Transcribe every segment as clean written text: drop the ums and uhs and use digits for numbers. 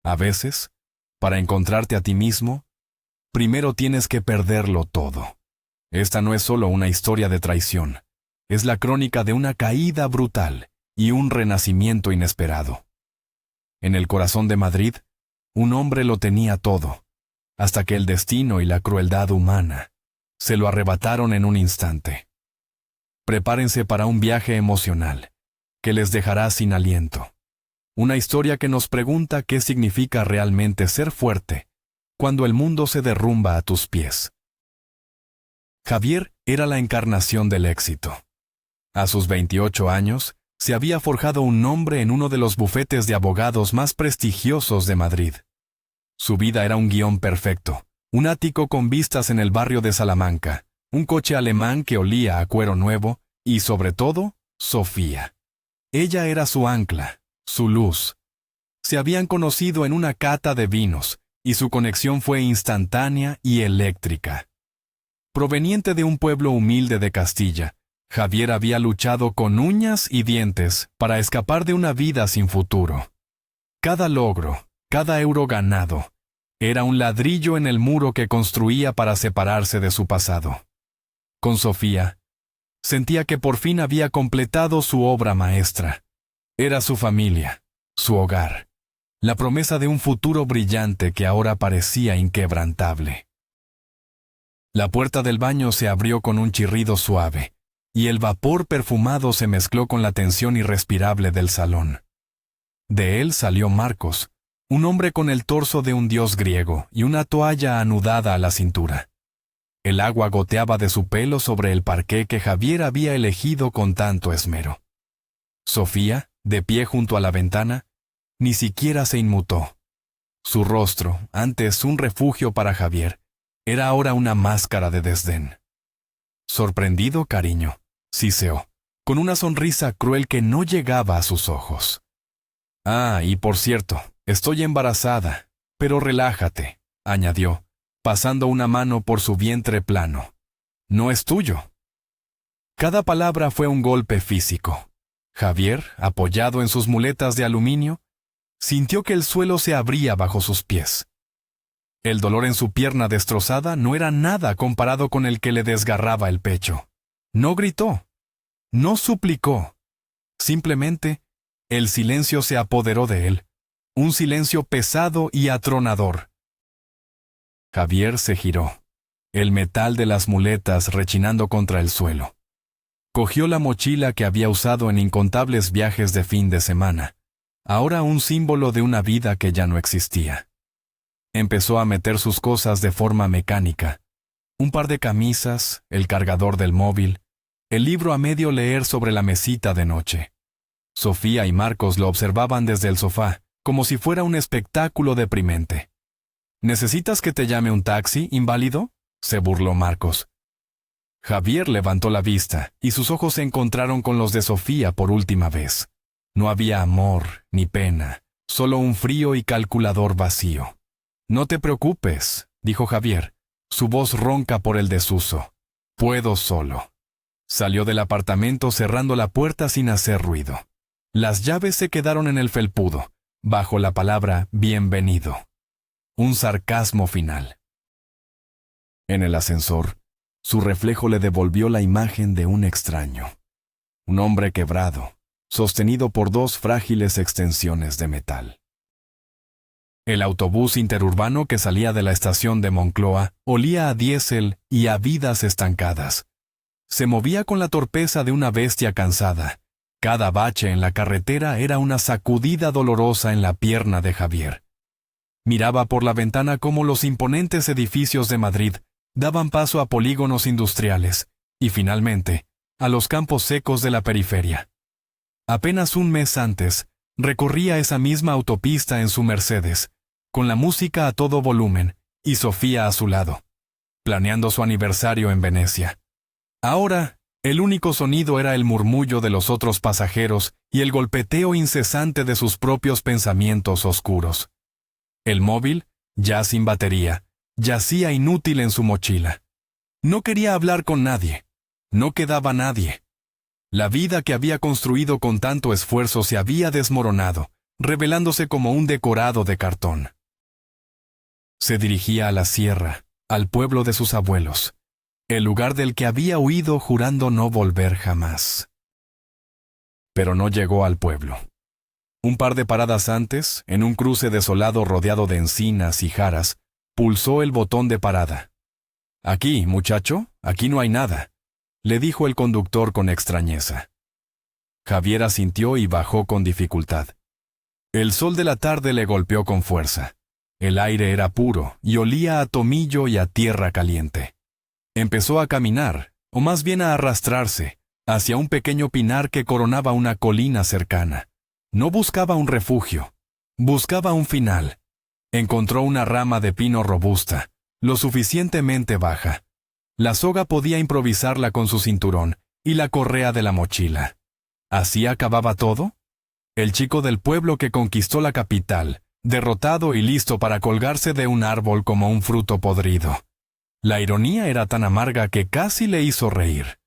A veces, para encontrarte a ti mismo, primero tienes que perderlo todo. Esta no es solo una historia de traición, es la crónica de una caída brutal y un renacimiento inesperado. En el corazón de Madrid, un hombre lo tenía todo, hasta que el destino y la crueldad humana se lo arrebataron en un instante. Prepárense para un viaje emocional, que les dejará sin aliento. Una historia que nos pregunta qué significa realmente ser fuerte cuando el mundo se derrumba a tus pies. Javier era la encarnación del éxito. A sus 28 años, se había forjado un nombre en uno de los bufetes de abogados más prestigiosos de Madrid. Su vida era un guión perfecto, un ático con vistas en el barrio de Salamanca, un coche alemán que olía a cuero nuevo y, sobre todo, Sofía. Ella era su ancla, su luz. Se habían conocido en una cata de vinos, y su conexión fue instantánea y eléctrica. Proveniente de un pueblo humilde de Castilla, Javier había luchado con uñas y dientes para escapar de una vida sin futuro. Cada logro, cada euro ganado, era un ladrillo en el muro que construía para separarse de su pasado. Con Sofía, sentía que por fin había completado su obra maestra. Era su familia, su hogar, la promesa de un futuro brillante que ahora parecía inquebrantable. La puerta del baño se abrió con un chirrido suave, y el vapor perfumado se mezcló con la tensión irrespirable del salón. De él salió Marcos, un hombre con el torso de un dios griego y una toalla anudada a la cintura. El agua goteaba de su pelo sobre el parqué que Javier había elegido con tanto esmero. Sofía, de pie junto a la ventana, ni siquiera se inmutó. Su rostro, antes un refugio para Javier, era ahora una máscara de desdén. Sorprendido, cariño, siseó, con una sonrisa cruel que no llegaba a sus ojos. Ah, y por cierto, estoy embarazada, pero relájate, añadió, pasando una mano por su vientre plano. No es tuyo. Cada palabra fue un golpe físico. Javier, apoyado en sus muletas de aluminio, sintió que el suelo se abría bajo sus pies. El dolor en su pierna destrozada no era nada comparado con el que le desgarraba el pecho. No gritó, no suplicó. Simplemente, el silencio se apoderó de él, un silencio pesado y atronador. Javier se giró, el metal de las muletas rechinando contra el suelo. Cogió la mochila que había usado en incontables viajes de fin de semana, ahora un símbolo de una vida que ya no existía. Empezó a meter sus cosas de forma mecánica. Un par de camisas, el cargador del móvil, el libro a medio leer sobre la mesita de noche. Sofía y Marcos lo observaban desde el sofá, como si fuera un espectáculo deprimente. ¿Necesitas que te llame un taxi, inválido?, se burló Marcos. Javier levantó la vista, y sus ojos se encontraron con los de Sofía por última vez. No había amor, ni pena, solo un frío y calculador vacío. No te preocupes, dijo Javier, su voz ronca por el desuso. Puedo solo. Salió del apartamento cerrando la puerta sin hacer ruido. Las llaves se quedaron en el felpudo, bajo la palabra bienvenido. Un sarcasmo final. En el ascensor, su reflejo le devolvió la imagen de un extraño. Un hombre quebrado, sostenido por dos frágiles extensiones de metal. El autobús interurbano que salía de la estación de Moncloa olía a diésel y a vidas estancadas. Se movía con la torpeza de una bestia cansada. Cada bache en la carretera era una sacudida dolorosa en la pierna de Javier. Miraba por la ventana cómo los imponentes edificios de Madrid daban paso a polígonos industriales y, finalmente, a los campos secos de la periferia. Apenas un mes antes, recorría esa misma autopista en su Mercedes, con la música a todo volumen y Sofía a su lado, planeando su aniversario en Venecia. Ahora, el único sonido era el murmullo de los otros pasajeros y el golpeteo incesante de sus propios pensamientos oscuros. El móvil, ya sin batería, yacía inútil en su mochila. No quería hablar con nadie. No quedaba nadie. La vida que había construido con tanto esfuerzo se había desmoronado, revelándose como un decorado de cartón. Se dirigía a la sierra, al pueblo de sus abuelos, el lugar del que había huido jurando no volver jamás. Pero no llegó al pueblo. Un par de paradas antes, en un cruce desolado rodeado de encinas y jaras, pulsó el botón de parada. «Aquí, muchacho, aquí no hay nada», le dijo el conductor con extrañeza. Javier asintió y bajó con dificultad. El sol de la tarde le golpeó con fuerza. El aire era puro y olía a tomillo y a tierra caliente. Empezó a caminar, o más bien a arrastrarse, hacia un pequeño pinar que coronaba una colina cercana. No buscaba un refugio, buscaba un final. Encontró una rama de pino robusta, lo suficientemente baja. La soga podía improvisarla con su cinturón y la correa de la mochila. ¿Así acababa todo? El chico del pueblo que conquistó la capital, derrotado y listo para colgarse de un árbol como un fruto podrido. La ironía era tan amarga que casi le hizo reír.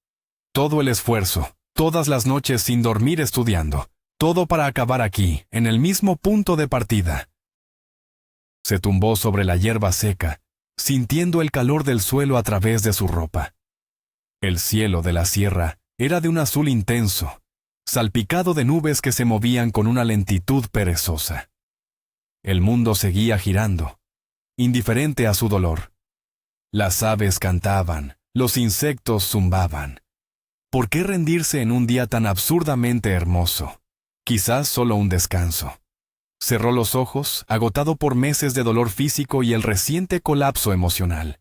Todo el esfuerzo, todas las noches sin dormir estudiando, todo para acabar aquí, en el mismo punto de partida. Se tumbó sobre la hierba seca, sintiendo el calor del suelo a través de su ropa. El cielo de la sierra era de un azul intenso, salpicado de nubes que se movían con una lentitud perezosa. El mundo seguía girando, indiferente a su dolor. Las aves cantaban, los insectos zumbaban. ¿Por qué rendirse en un día tan absurdamente hermoso? Quizás solo un descanso. Cerró los ojos, agotado por meses de dolor físico y el reciente colapso emocional.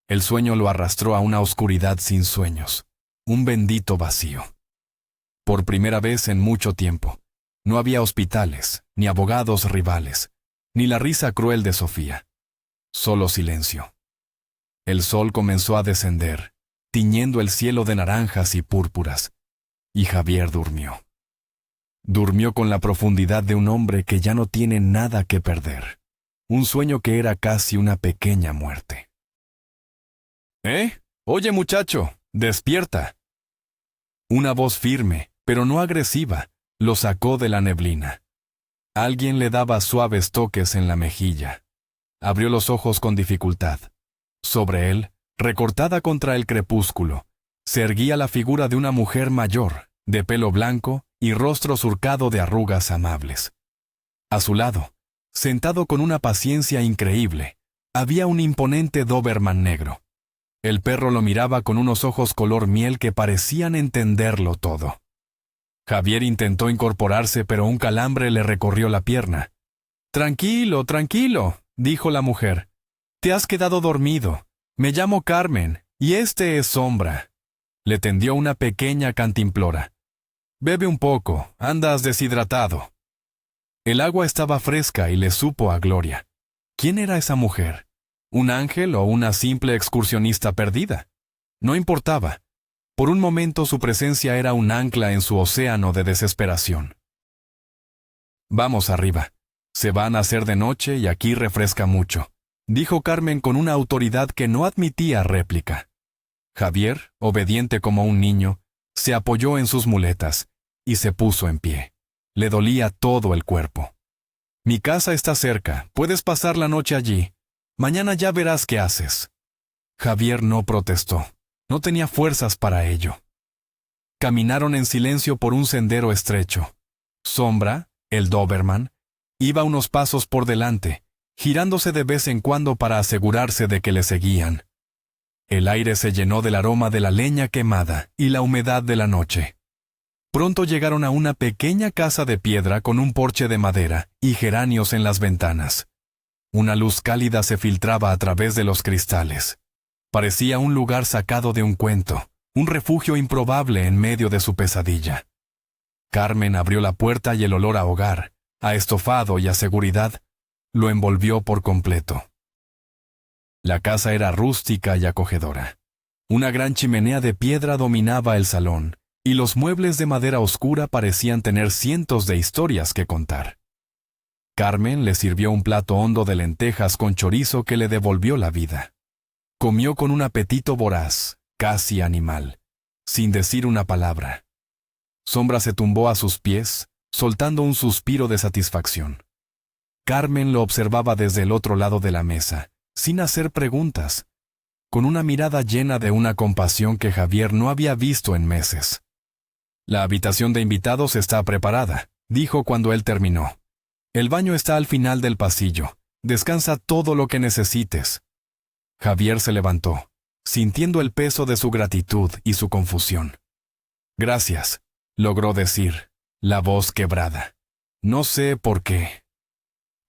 El sueño lo arrastró a una oscuridad sin sueños, un bendito vacío. Por primera vez en mucho tiempo, no había hospitales, ni abogados rivales, ni la risa cruel de Sofía. Solo silencio. El sol comenzó a descender, tiñendo el cielo de naranjas y púrpuras, y Javier durmió. Durmió con la profundidad de un hombre que ya no tiene nada que perder, un sueño que era casi una pequeña muerte. Oye, muchacho, despierta. Una voz firme, pero no agresiva, lo sacó de la neblina. Alguien le daba suaves toques en la mejilla. Abrió los ojos con dificultad. Sobre él, recortada contra el crepúsculo, se erguía la figura de una mujer mayor, de pelo blanco y rostro surcado de arrugas amables. A su lado, sentado con una paciencia increíble, había un imponente Doberman negro. El perro lo miraba con unos ojos color miel que parecían entenderlo todo. Javier intentó incorporarse, pero un calambre le recorrió la pierna. «Tranquilo, tranquilo», dijo la mujer. «Te has quedado dormido. Me llamo Carmen, y este es Sombra». Le tendió una pequeña cantimplora. «Bebe un poco, andas deshidratado». El agua estaba fresca y le supo a gloria. ¿Quién era esa mujer? ¿Un ángel o una simple excursionista perdida? No importaba. Por un momento su presencia era un ancla en su océano de desesperación. «Vamos arriba. Se van a hacer de noche y aquí refresca mucho», dijo Carmen con una autoridad que no admitía réplica. Javier, obediente como un niño, se apoyó en sus muletas y se puso en pie. Le dolía todo el cuerpo. «Mi casa está cerca, puedes pasar la noche allí. Mañana ya verás qué haces». Javier no protestó. No tenía fuerzas para ello. Caminaron en silencio por un sendero estrecho. Sombra, el Doberman, iba unos pasos por delante, girándose de vez en cuando para asegurarse de que le seguían. El aire se llenó del aroma de la leña quemada y la humedad de la noche. Pronto llegaron a una pequeña casa de piedra con un porche de madera y geranios en las ventanas. Una luz cálida se filtraba a través de los cristales. Parecía un lugar sacado de un cuento, un refugio improbable en medio de su pesadilla. Carmen abrió la puerta y el olor a hogar, a estofado y a seguridad, lo envolvió por completo. La casa era rústica y acogedora. Una gran chimenea de piedra dominaba el salón, y los muebles de madera oscura parecían tener cientos de historias que contar. Carmen le sirvió un plato hondo de lentejas con chorizo que le devolvió la vida. Comió con un apetito voraz, casi animal, sin decir una palabra. Sombra se tumbó a sus pies, soltando un suspiro de satisfacción. Carmen lo observaba desde el otro lado de la mesa, sin hacer preguntas, con una mirada llena de una compasión que Javier no había visto en meses. «La habitación de invitados está preparada», dijo cuando él terminó. «El baño está al final del pasillo. Descansa todo lo que necesites». Javier se levantó, sintiendo el peso de su gratitud y su confusión. «Gracias», logró decir, la voz quebrada. «No sé por qué».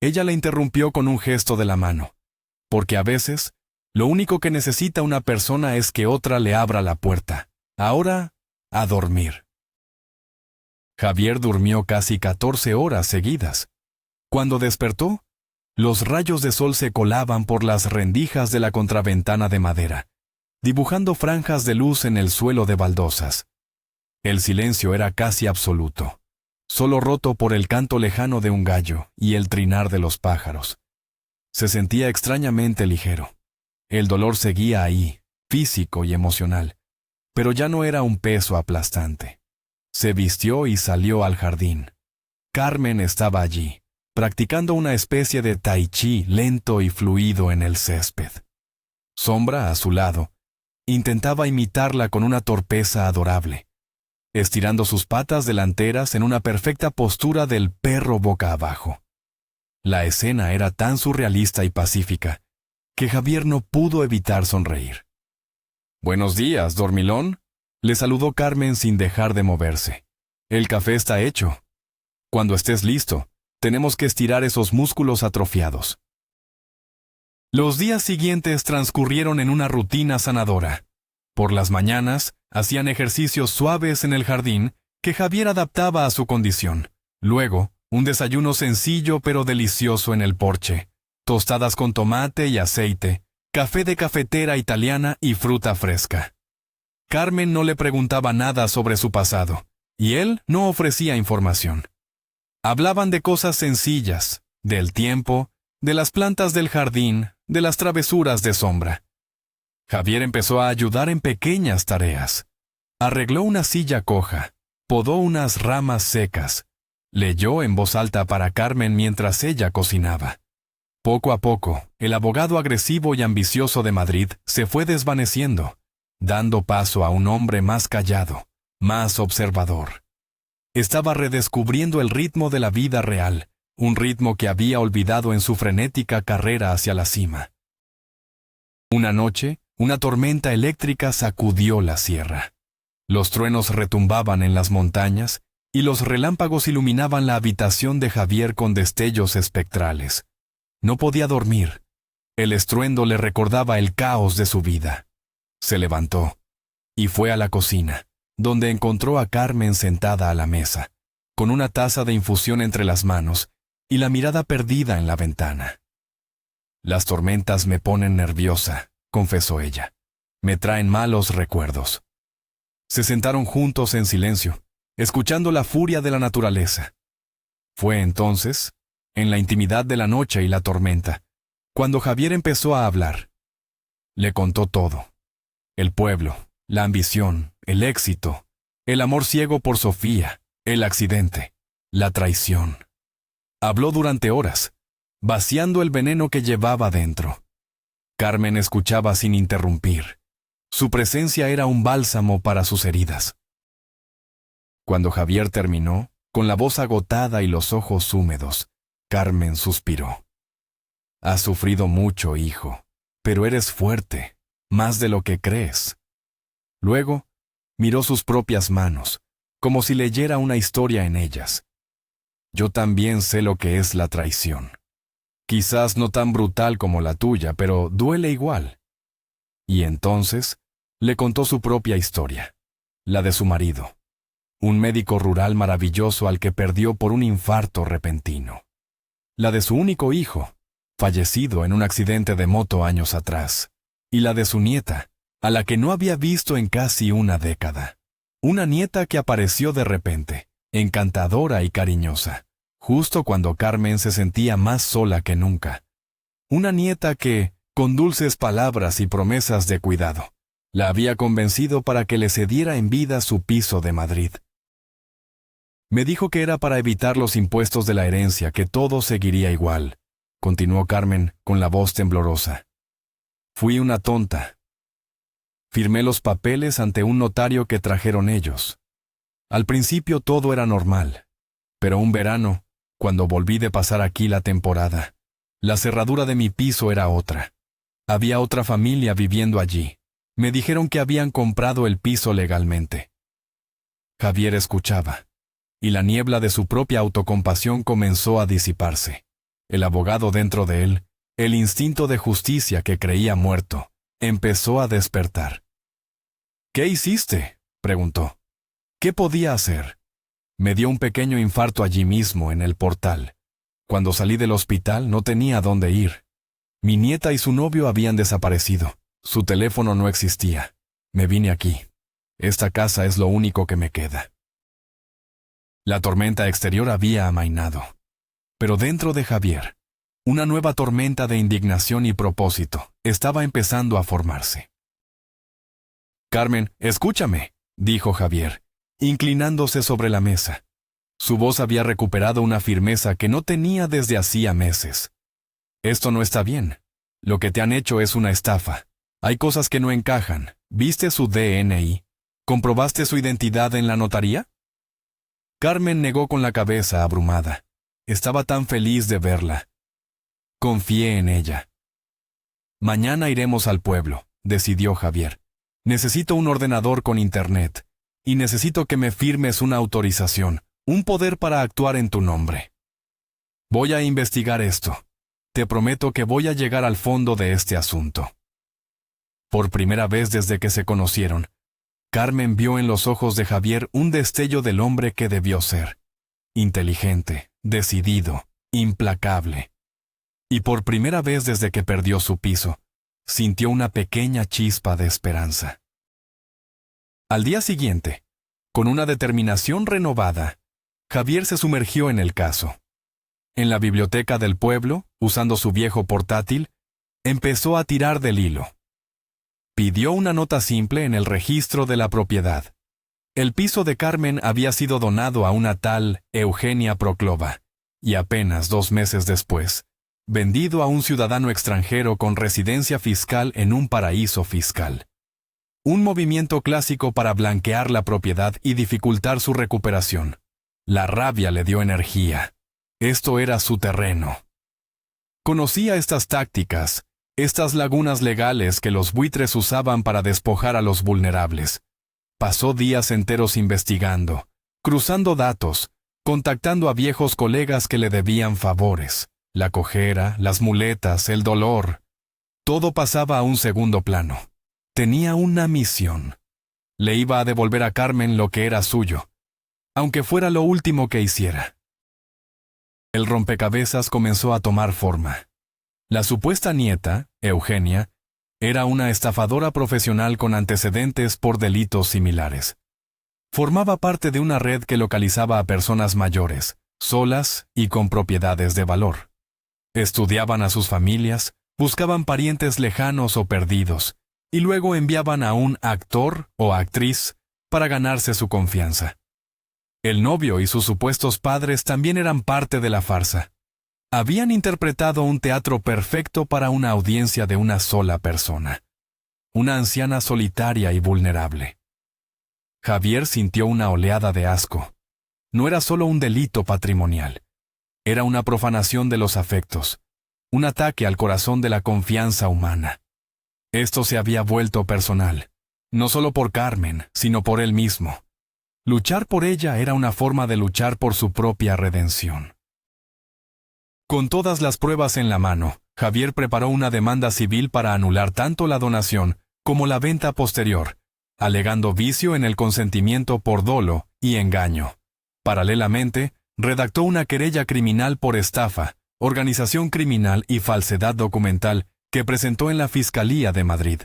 Ella le interrumpió con un gesto de la mano. «Porque a veces, lo único que necesita una persona es que otra le abra la puerta. Ahora, a dormir». Javier durmió casi 14 horas seguidas. Cuando despertó, los rayos de sol se colaban por las rendijas de la contraventana de madera, dibujando franjas de luz en el suelo de baldosas. El silencio era casi absoluto, solo roto por el canto lejano de un gallo y el trinar de los pájaros. Se sentía extrañamente ligero. El dolor seguía ahí, físico y emocional, pero ya no era un peso aplastante. Se vistió y salió al jardín. Carmen estaba allí, practicando una especie de tai chi lento y fluido en el césped. Sombra, a su lado, intentaba imitarla con una torpeza adorable, estirando sus patas delanteras en una perfecta postura del perro boca abajo. La escena era tan surrealista y pacífica que Javier no pudo evitar sonreír. «Buenos días, dormilón», le saludó Carmen sin dejar de moverse. «El café está hecho. Cuando estés listo, tenemos que estirar esos músculos atrofiados». Los días siguientes transcurrieron en una rutina sanadora. Por las mañanas, hacían ejercicios suaves en el jardín que Javier adaptaba a su condición. Luego, un desayuno sencillo pero delicioso en el porche. Tostadas con tomate y aceite, café de cafetera italiana y fruta fresca. Carmen no le preguntaba nada sobre su pasado, y él no ofrecía información. Hablaban de cosas sencillas, del tiempo, de las plantas del jardín, de las travesuras de Sombra. Javier empezó a ayudar en pequeñas tareas. Arregló una silla coja, podó unas ramas secas, leyó en voz alta para Carmen mientras ella cocinaba. Poco a poco, el abogado agresivo y ambicioso de Madrid se fue desvaneciendo, dando paso a un hombre más callado, más observador. Estaba redescubriendo el ritmo de la vida real, un ritmo que había olvidado en su frenética carrera hacia la cima. Una noche, una tormenta eléctrica sacudió la sierra. Los truenos retumbaban en las montañas y los relámpagos iluminaban la habitación de Javier con destellos espectrales. No podía dormir. El estruendo le recordaba el caos de su vida. Se levantó y fue a la cocina, donde encontró a Carmen sentada a la mesa, con una taza de infusión entre las manos y la mirada perdida en la ventana. «Las tormentas me ponen nerviosa», confesó ella. «Me traen malos recuerdos». Se sentaron juntos en silencio, escuchando la furia de la naturaleza. Fue entonces, en la intimidad de la noche y la tormenta, cuando Javier empezó a hablar. Le contó todo. El pueblo, la ambición, el éxito, el amor ciego por Sofía, el accidente, la traición. Habló durante horas, vaciando el veneno que llevaba dentro. Carmen escuchaba sin interrumpir. Su presencia era un bálsamo para sus heridas. Cuando Javier terminó, con la voz agotada y los ojos húmedos, Carmen suspiró. «Has sufrido mucho, hijo, pero eres fuerte, más de lo que crees». Luego, miró sus propias manos, como si leyera una historia en ellas. «Yo también sé lo que es la traición. Quizás no tan brutal como la tuya, pero duele igual». Y entonces, le contó su propia historia, la de su marido, un médico rural maravilloso al que perdió por un infarto repentino. La de su único hijo, fallecido en un accidente de moto años atrás, y la de su nieta, a la que no había visto en casi una década. Una nieta que apareció de repente, encantadora y cariñosa, justo cuando Carmen se sentía más sola que nunca. Una nieta que, con dulces palabras y promesas de cuidado, la había convencido para que le cediera en vida su piso de Madrid. Me dijo que era para evitar los impuestos de la herencia, que todo seguiría igual, continuó Carmen con la voz temblorosa. Fui una tonta. Firmé los papeles ante un notario que trajeron ellos. Al principio todo era normal, pero un verano, cuando volví de pasar aquí la temporada, la cerradura de mi piso era otra. Había otra familia viviendo allí. Me dijeron que habían comprado el piso legalmente. Javier escuchaba, y la niebla de su propia autocompasión comenzó a disiparse. El abogado dentro de él, el instinto de justicia que creía muerto, empezó a despertar. «¿Qué hiciste?», preguntó. «¿Qué podía hacer?». Me dio un pequeño infarto allí mismo, en el portal. Cuando salí del hospital no tenía dónde ir. Mi nieta y su novio habían desaparecido. Su teléfono no existía. Me vine aquí. Esta casa es lo único que me queda. La tormenta exterior había amainado. Pero dentro de Javier, una nueva tormenta de indignación y propósito estaba empezando a formarse. «Carmen, escúchame», dijo Javier, inclinándose sobre la mesa. Su voz había recuperado una firmeza que no tenía desde hacía meses. «Esto no está bien. Lo que te han hecho es una estafa. Hay cosas que no encajan. ¿Viste su DNI? ¿Comprobaste su identidad en la notaría?». Carmen negó con la cabeza abrumada. Estaba tan feliz de verla. Confié en ella. «Mañana iremos al pueblo», decidió Javier. «Necesito un ordenador con internet. Y necesito que me firmes una autorización, un poder para actuar en tu nombre. Voy a investigar esto. Te prometo que voy a llegar al fondo de este asunto». Por primera vez desde que se conocieron, Carmen vio en los ojos de Javier un destello del hombre que debió ser. Inteligente, decidido, implacable. Y por primera vez desde que perdió su piso, sintió una pequeña chispa de esperanza. Al día siguiente, con una determinación renovada, Javier se sumergió en el caso. En la biblioteca del pueblo, usando su viejo portátil, empezó a tirar del hilo. Pidió una nota simple en el registro de la propiedad. El piso de Carmen había sido donado a una tal Eugenia Proclova, y apenas 2 meses después, vendido a un ciudadano extranjero con residencia fiscal en un paraíso fiscal. Un movimiento clásico para blanquear la propiedad y dificultar su recuperación. La rabia le dio energía. Esto era su terreno. Conocía estas tácticas, estas lagunas legales que los buitres usaban para despojar a los vulnerables. Pasó días enteros investigando, cruzando datos, contactando a viejos colegas que le debían favores. La cojera, las muletas, el dolor. Todo pasaba a un segundo plano. Tenía una misión. Le iba a devolver a Carmen lo que era suyo, aunque fuera lo último que hiciera. El rompecabezas comenzó a tomar forma. La supuesta nieta, Eugenia, era una estafadora profesional con antecedentes por delitos similares. Formaba parte de una red que localizaba a personas mayores, solas y con propiedades de valor. Estudiaban a sus familias, buscaban parientes lejanos o perdidos, y luego enviaban a un actor o actriz para ganarse su confianza. El novio y sus supuestos padres también eran parte de la farsa. Habían interpretado un teatro perfecto para una audiencia de una sola persona. Una anciana solitaria y vulnerable. Javier sintió una oleada de asco. No era solo un delito patrimonial. Era una profanación de los afectos. Un ataque al corazón de la confianza humana. Esto se había vuelto personal. No solo por Carmen, sino por él mismo. Luchar por ella era una forma de luchar por su propia redención. Con todas las pruebas en la mano, Javier preparó una demanda civil para anular tanto la donación como la venta posterior, alegando vicio en el consentimiento por dolo y engaño. Paralelamente, redactó una querella criminal por estafa, organización criminal y falsedad documental que presentó en la Fiscalía de Madrid.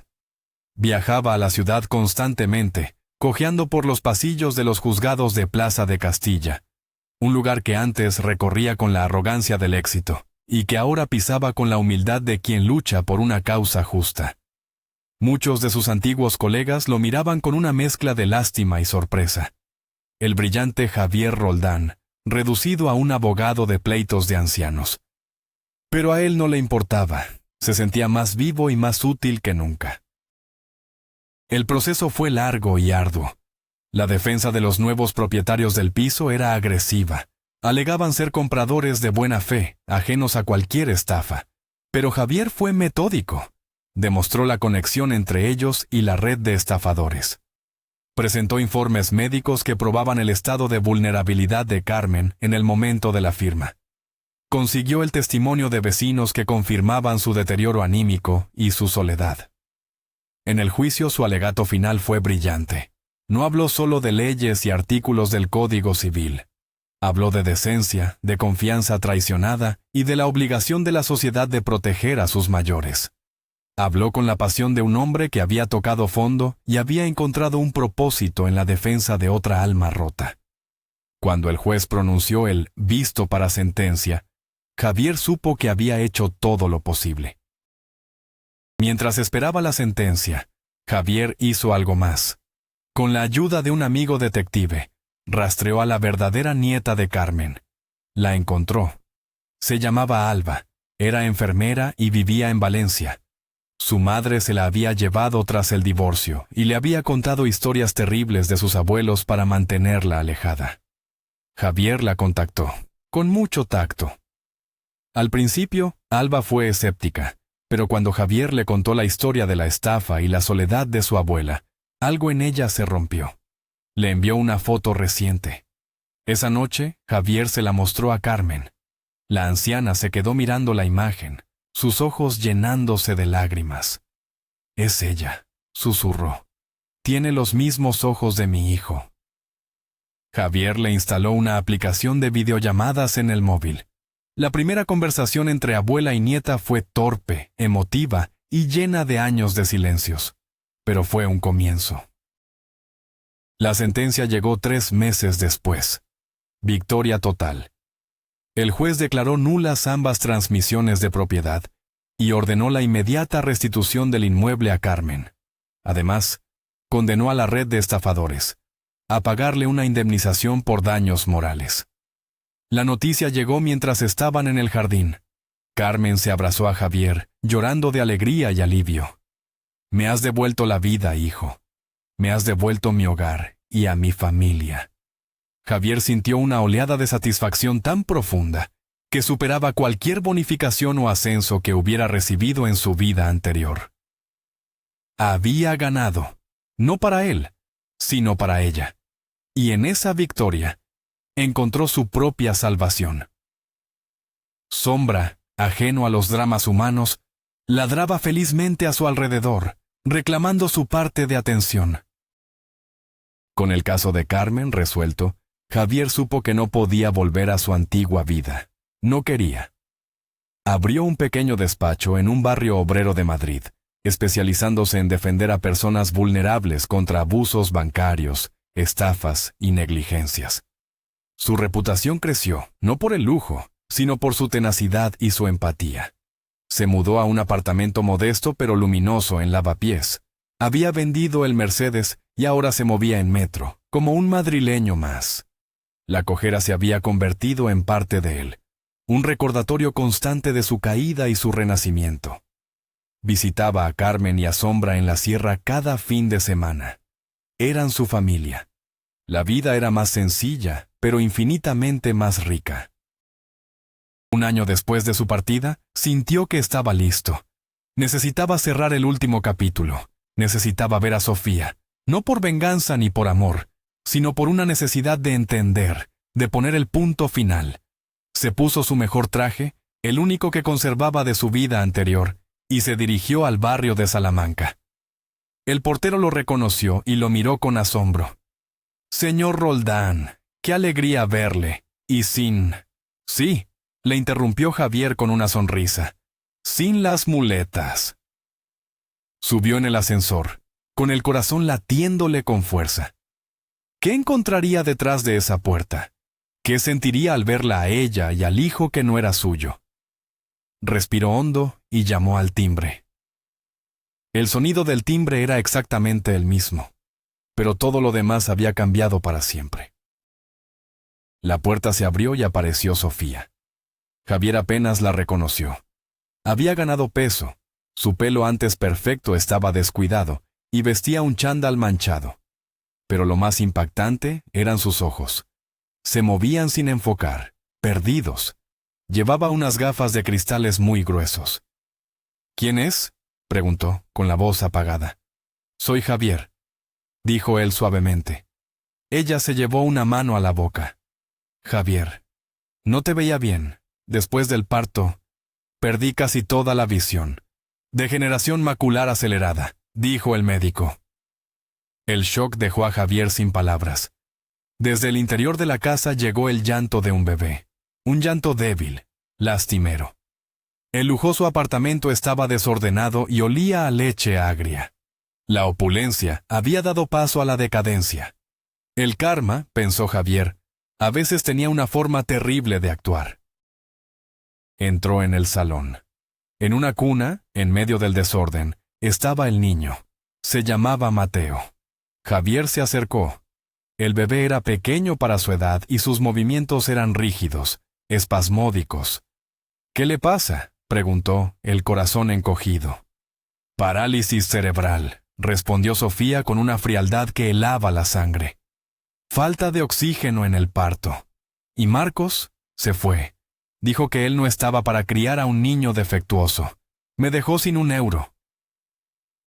Viajaba a la ciudad constantemente, cojeando por los pasillos de los juzgados de Plaza de Castilla, un lugar que antes recorría con la arrogancia del éxito, y que ahora pisaba con la humildad de quien lucha por una causa justa. Muchos de sus antiguos colegas lo miraban con una mezcla de lástima y sorpresa. el brillante Javier Roldán, reducido a un abogado de pleitos de ancianos. Pero a él no le importaba, se sentía más vivo y más útil que nunca. El proceso fue largo y arduo. La defensa de los nuevos propietarios del piso era agresiva. Alegaban ser compradores de buena fe, ajenos a cualquier estafa. Pero Javier fue metódico. Demostró la conexión entre ellos y la red de estafadores. Presentó informes médicos que probaban el estado de vulnerabilidad de Carmen en el momento de la firma. Consiguió el testimonio de vecinos que confirmaban su deterioro anímico y su soledad. En el juicio su alegato final fue brillante. No habló solo de leyes y artículos del Código Civil. Habló de decencia, de confianza traicionada y de la obligación de la sociedad de proteger a sus mayores. Habló con la pasión de un hombre que había tocado fondo y había encontrado un propósito en la defensa de otra alma rota. Cuando el juez pronunció el visto para sentencia, Javier supo que había hecho todo lo posible. Mientras esperaba la sentencia, Javier hizo algo más. Con la ayuda de un amigo detective, rastreó a la verdadera nieta de Carmen. La encontró. Se llamaba Alba, era enfermera y vivía en Valencia. Su madre se la había llevado tras el divorcio y le había contado historias terribles de sus abuelos para mantenerla alejada. Javier la contactó, con mucho tacto. Al principio, Alba fue escéptica, pero cuando Javier le contó la historia de la estafa y la soledad de su abuela, algo en ella se rompió. Le envió una foto reciente. Esa noche, Javier se la mostró a Carmen. La anciana se quedó mirando la imagen, sus ojos llenándose de lágrimas. «Es ella», susurró. «Tiene los mismos ojos de mi hijo». Javier le instaló una aplicación de videollamadas en el móvil. La primera conversación entre abuela y nieta fue torpe, emotiva y llena de años de silencios. Pero fue un comienzo. La sentencia llegó 3 meses después. Victoria total. El juez declaró nulas ambas transmisiones de propiedad y ordenó la inmediata restitución del inmueble a Carmen. Además, condenó a la red de estafadores a pagarle una indemnización por daños morales. La noticia llegó mientras estaban en el jardín. Carmen se abrazó a Javier, llorando de alegría y alivio. «Me has devuelto la vida, hijo. Me has devuelto mi hogar y a mi familia». Javier sintió una oleada de satisfacción tan profunda que superaba cualquier bonificación o ascenso que hubiera recibido en su vida anterior. Había ganado, no para él, sino para ella. Y en esa victoria, encontró su propia salvación. Sombra, ajeno a los dramas humanos, ladraba felizmente a su alrededor, reclamando su parte de atención. Con el caso de Carmen resuelto, Javier supo que no podía volver a su antigua vida. No quería. Abrió un pequeño despacho en un barrio obrero de Madrid, especializándose en defender a personas vulnerables contra abusos bancarios, estafas y negligencias. Su reputación creció, no por el lujo, sino por su tenacidad y su empatía. Se mudó a un apartamento modesto pero luminoso en Lavapiés. Había vendido el Mercedes y ahora se movía en metro, como un madrileño más. La cojera se había convertido en parte de él, un recordatorio constante de su caída y su renacimiento. Visitaba a Carmen y a Sombra en la sierra cada fin de semana. Eran su familia. La vida era más sencilla, pero infinitamente más rica. Un año después de su partida, sintió que estaba listo. Necesitaba cerrar el último capítulo. Necesitaba ver a Sofía, no por venganza ni por amor, sino por una necesidad de entender, de poner el punto final. Se puso su mejor traje, el único que conservaba de su vida anterior, y se dirigió al barrio de Salamanca. El portero lo reconoció y lo miró con asombro. «Señor Roldán, qué alegría verle, y sin...» «Sí», le interrumpió Javier con una sonrisa. «Sin las muletas». Subió en el ascensor, con el corazón latiéndole con fuerza. ¿Qué encontraría detrás de esa puerta? ¿Qué sentiría al verla a ella y al hijo que no era suyo? Respiró hondo y llamó al timbre. El sonido del timbre era exactamente el mismo, pero todo lo demás había cambiado para siempre. La puerta se abrió y apareció Sofía. Javier apenas la reconoció. Había ganado peso, su pelo antes perfecto estaba descuidado y vestía un chándal manchado. Pero lo más impactante eran sus ojos. Se movían sin enfocar, perdidos. Llevaba unas gafas de cristales muy gruesos. «¿Quién es?», preguntó, con la voz apagada. «Soy Javier», dijo él suavemente. Ella se llevó una mano a la boca. «Javier, no te veía bien. Después del parto, perdí casi toda la visión. Degeneración macular acelerada», dijo el médico. El shock dejó a Javier sin palabras. Desde el interior de la casa llegó el llanto de un bebé. Un llanto débil, lastimero. El lujoso apartamento estaba desordenado y olía a leche agria. La opulencia había dado paso a la decadencia. El karma, pensó Javier, a veces tenía una forma terrible de actuar. Entró en el salón. En una cuna, en medio del desorden, estaba el niño. Se llamaba Mateo. Javier se acercó. El bebé era pequeño para su edad y sus movimientos eran rígidos, espasmódicos. «¿Qué le pasa?», preguntó, el corazón encogido. «Parálisis cerebral», respondió Sofía con una frialdad que helaba la sangre. «Falta de oxígeno en el parto». Y Marcos se fue. Dijo que él no estaba para criar a un niño defectuoso. Me dejó sin €1.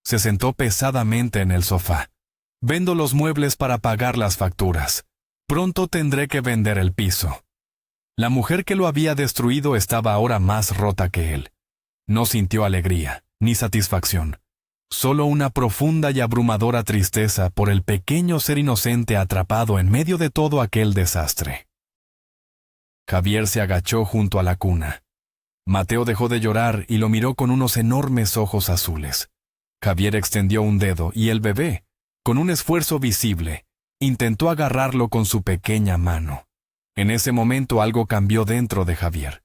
Se sentó pesadamente en el sofá. «Vendo los muebles para pagar las facturas. Pronto tendré que vender el piso». La mujer que lo había destruido estaba ahora más rota que él. No sintió alegría, ni satisfacción. Solo una profunda y abrumadora tristeza por el pequeño ser inocente atrapado en medio de todo aquel desastre. Javier se agachó junto a la cuna. Mateo dejó de llorar y lo miró con unos enormes ojos azules. Javier extendió un dedo y el bebé, con un esfuerzo visible, intentó agarrarlo con su pequeña mano. En ese momento algo cambió dentro de Javier.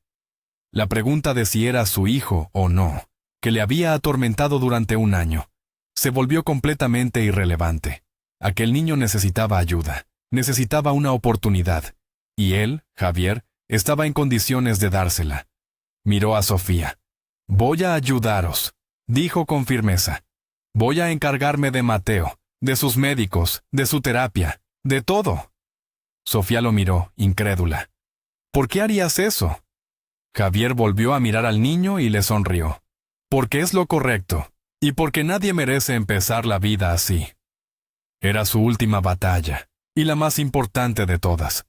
La pregunta de si era su hijo o no, que le había atormentado durante 1 año, se volvió completamente irrelevante. Aquel niño necesitaba ayuda, necesitaba una oportunidad, y él, Javier, estaba en condiciones de dársela. Miró a Sofía. «Voy a ayudaros», dijo con firmeza. «Voy a encargarme de Mateo, de sus médicos, de su terapia, de todo». Sofía lo miró, incrédula. «¿Por qué harías eso?». Javier volvió a mirar al niño y le sonrió. «Porque es lo correcto, y porque nadie merece empezar la vida así». Era su última batalla, y la más importante de todas.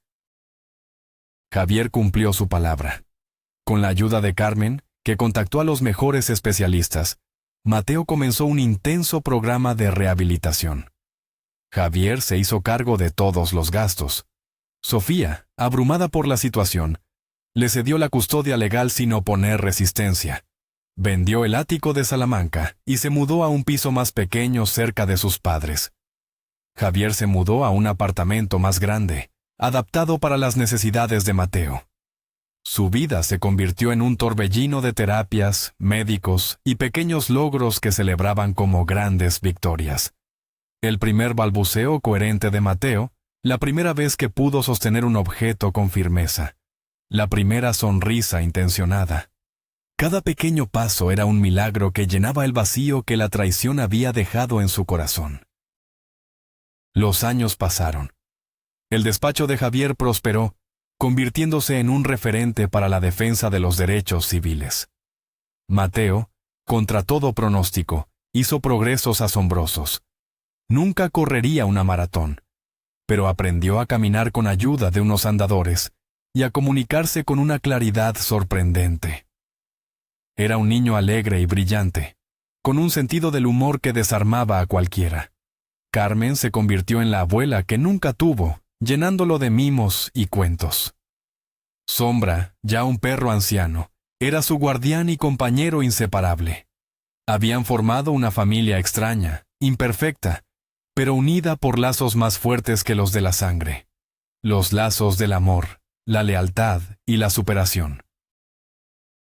Javier cumplió su palabra. Con la ayuda de Carmen, que contactó a los mejores especialistas, Mateo comenzó un intenso programa de rehabilitación. Javier se hizo cargo de todos los gastos. Sofía, abrumada por la situación, le cedió la custodia legal sin oponer resistencia. Vendió el ático de Salamanca y se mudó a un piso más pequeño cerca de sus padres. Javier se mudó a un apartamento más grande, adaptado para las necesidades de Mateo. Su vida se convirtió en un torbellino de terapias, médicos y pequeños logros que celebraban como grandes victorias. El primer balbuceo coherente de Mateo, la primera vez que pudo sostener un objeto con firmeza, la primera sonrisa intencionada. Cada pequeño paso era un milagro que llenaba el vacío que la traición había dejado en su corazón. Los años pasaron. El despacho de Javier prosperó, convirtiéndose en un referente para la defensa de los derechos civiles. Mateo, contra todo pronóstico, hizo progresos asombrosos. Nunca correría una maratón, pero aprendió a caminar con ayuda de unos andadores y a comunicarse con una claridad sorprendente. Era un niño alegre y brillante, con un sentido del humor que desarmaba a cualquiera. Carmen se convirtió en la abuela que nunca tuvo, llenándolo de mimos y cuentos. Sombra, ya un perro anciano, era su guardián y compañero inseparable. Habían formado una familia extraña, imperfecta, pero unida por lazos más fuertes que los de la sangre. Los lazos del amor, la lealtad y la superación.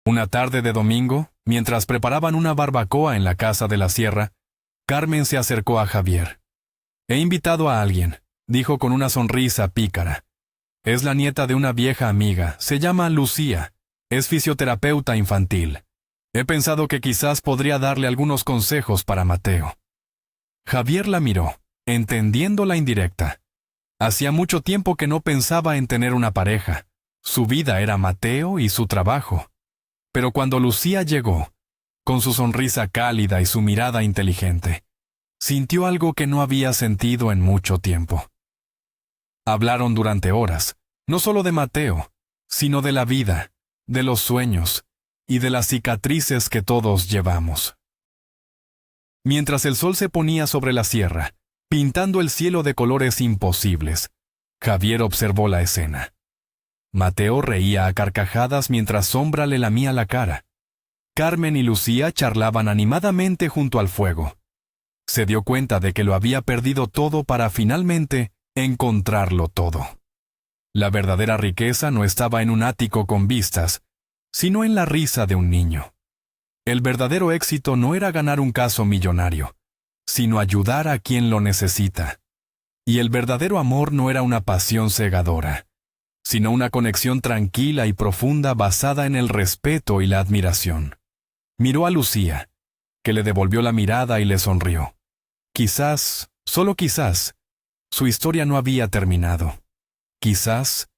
Una tarde de domingo, mientras preparaban una barbacoa en la casa de la sierra, Carmen se acercó a Javier. «He invitado a alguien», dijo con una sonrisa pícara. Es la nieta de una vieja amiga, se llama Lucía, es fisioterapeuta infantil. He pensado que quizás podría darle algunos consejos para Mateo. Javier la miró, entendiendo la indirecta. Hacía mucho tiempo que no pensaba en tener una pareja. Su vida era Mateo y su trabajo. Pero cuando Lucía llegó, con su sonrisa cálida y su mirada inteligente, sintió algo que no había sentido en mucho tiempo. Hablaron durante horas, no solo de Mateo, sino de la vida, de los sueños y de las cicatrices que todos llevamos. Mientras el sol se ponía sobre la sierra, pintando el cielo de colores imposibles, Javier observó la escena. Mateo reía a carcajadas mientras Sombra le lamía la cara. Carmen y Lucía charlaban animadamente junto al fuego. Se dio cuenta de que lo había perdido todo para finalmente encontrarlo todo. La verdadera riqueza no estaba en un ático con vistas, sino en la risa de un niño. El verdadero éxito no era ganar un caso millonario, sino ayudar a quien lo necesita. Y el verdadero amor no era una pasión cegadora, sino una conexión tranquila y profunda basada en el respeto y la admiración. Miró a Lucía, que le devolvió la mirada y le sonrió. Quizás, solo quizás, su historia no había terminado. Quizás,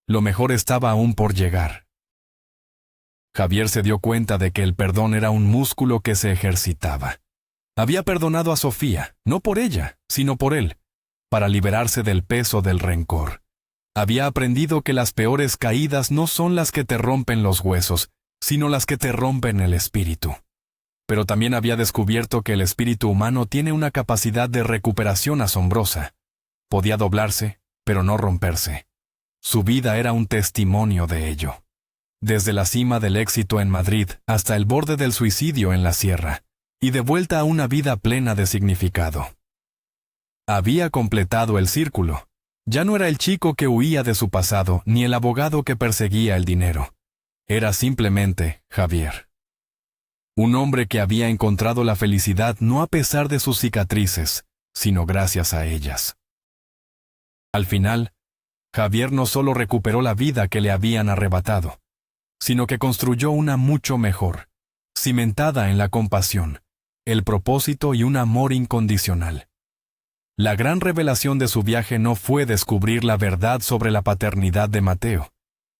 lo mejor estaba aún por llegar. Javier se dio cuenta de que el perdón era un músculo que se ejercitaba. Había perdonado a Sofía, no por ella, sino por él, para liberarse del peso del rencor. Había aprendido que las peores caídas no son las que te rompen los huesos, sino las que te rompen el espíritu. Pero también había descubierto que el espíritu humano tiene una capacidad de recuperación asombrosa. Podía doblarse, pero no romperse. Su vida era un testimonio de ello. Desde la cima del éxito en Madrid hasta el borde del suicidio en la sierra, y de vuelta a una vida plena de significado. Había completado el círculo. Ya no era el chico que huía de su pasado, ni el abogado que perseguía el dinero. Era simplemente Javier. Un hombre que había encontrado la felicidad no a pesar de sus cicatrices, sino gracias a ellas. Al final, Javier no solo recuperó la vida que le habían arrebatado, sino que construyó una mucho mejor, cimentada en la compasión, el propósito y un amor incondicional. La gran revelación de su viaje no fue descubrir la verdad sobre la paternidad de Mateo,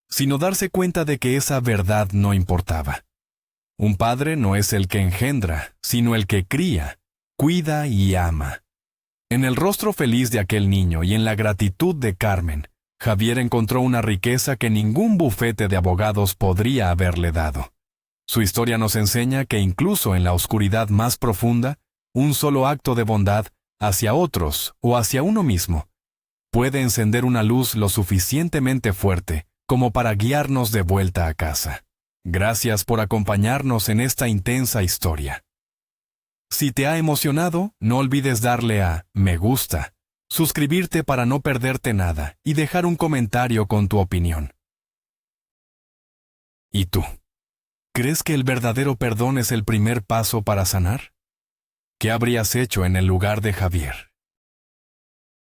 sino darse cuenta de que esa verdad no importaba. Un padre no es el que engendra, sino el que cría, cuida y ama. En el rostro feliz de aquel niño y en la gratitud de Carmen, Javier encontró una riqueza que ningún bufete de abogados podría haberle dado. Su historia nos enseña que incluso en la oscuridad más profunda, un solo acto de bondad hacia otros o hacia uno mismo puede encender una luz lo suficientemente fuerte como para guiarnos de vuelta a casa. Gracias por acompañarnos en esta intensa historia. Si te ha emocionado, no olvides darle a me gusta, suscribirte para no perderte nada y dejar un comentario con tu opinión. ¿Y tú? ¿Crees que el verdadero perdón es el primer paso para sanar? ¿Qué habrías hecho en el lugar de Javier?